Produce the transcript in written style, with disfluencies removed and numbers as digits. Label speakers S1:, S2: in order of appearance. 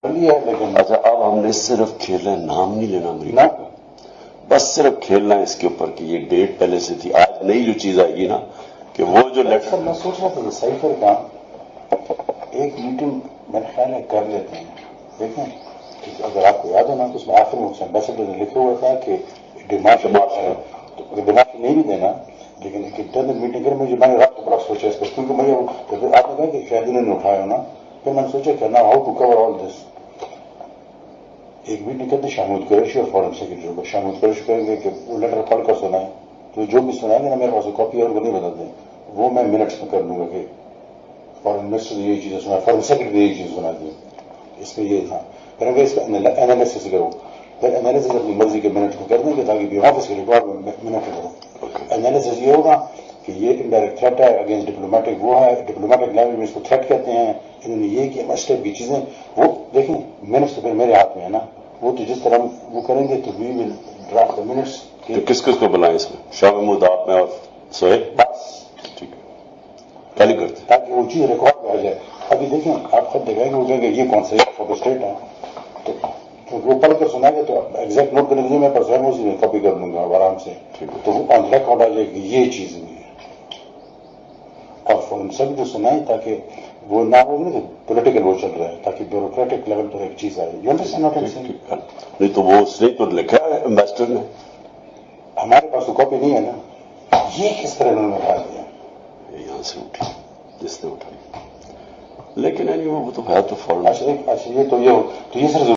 S1: है लेकिन
S2: अच्छा अब हमने सिर्फ खेलना है, नाम नहीं लेना अमरीका का, बस सिर्फ खेलना है इसके ऊपर कि ये डेट पहले से थी। आज नई जो चीज आएगी ना कि वो जो लेटर,
S1: मैं सोच रहा था ये साइफर का एक मीटिंग मेरे ख्याल है कर लेते हैं। देखें कि अगर आपको याद हो ना तो उसमें आखिर में उसने एम्बेसडर ने लिखा हुआ था कि डिमांड तो डिमांड नहीं भी देना लेकिन एक इंटरनल मीटिंग करें। मुझे मैंने रात को बड़ा सोचा इसको क्योंकि मुझे तो फिर आपने कहा कि शायद उन्होंने उठाया ना, फिर मैंने सोचा कि ना how to cover all this. एक मीटिंग करते शामूद कुरैशी और फॉरेन सेक्रेटरी को शामूद कुरैशी कहेंगे कि वो लेटर पढ़ कर सुनाए, तो जो भी सुनाएंगे ना मेरे पास कॉपी और वो नहीं बताते, वो मैं मिनट्स में कर लूंगा कि फॉरेन मिनिस्टर ने यही चीजें सुना, फॉरेन सेक्रेटरी ने यही चीज सुना दी, इसमें ये था। फिर अगर इसका एनालिसिस करो, फिर एनालिसिस अपनी मर्जी के मिनट में कर देंगे ताकि भी ऑफिस के रिकॉर्ड में मिनट करो। एनालिसिस ये होगा कि ये इनडायरेक्ट थ्रेट है अगेंस्ट डिप्लोमेटिक, वो है डिप्लोमेटिक लैंग्वेज में इसको थ्रेट कहते हैं, इन्होंने ये किया मस्टब की चीजें, वो देखें मिनट्स तो फिर मेरे हाथ में है ना, वो तो जिस तरह वो करेंगे तो we will draft the minutes.
S2: तो किस किस को बुलाएं इसमें? शाह महमूद, आप में और सोहेब,
S1: बस
S2: ठीक है, क्या नहीं करते
S1: ताकि वो चीज रिकॉर्ड में आ जाए। अभी देखें आप खुद देखेंगे वो कहेंगे ये कौन सा फोटो स्टेट है, तो वो पढ़ कर सुनाएंगे तो एग्जैक्ट नोट करने के लिए मैं पर स्वयं उसी में कॉपी कर लूंगा आराम से, तो वो ऑन रिकॉर्ड आ जाएगी ये चीज नहीं है। और फॉरन सब जो सुनाए ताकि वो ना हो ना पॉलिटिकल वो चल रहा है, ताकि ब्यूरोक्रेटिक लेवल पर एक चीज आए। You understand what I am saying?
S2: नहीं तो वो उसने तो लिखा है एम्बेसडर ने,
S1: हमारे पास तो कॉपी नहीं है ना, ये किस तरह उन्होंने उठा दिया,
S2: यहाँ से उठी जिसने उठाई, लेकिन वो तो है तो फॉरन।
S1: अच्छा ये तो ये सिर्फ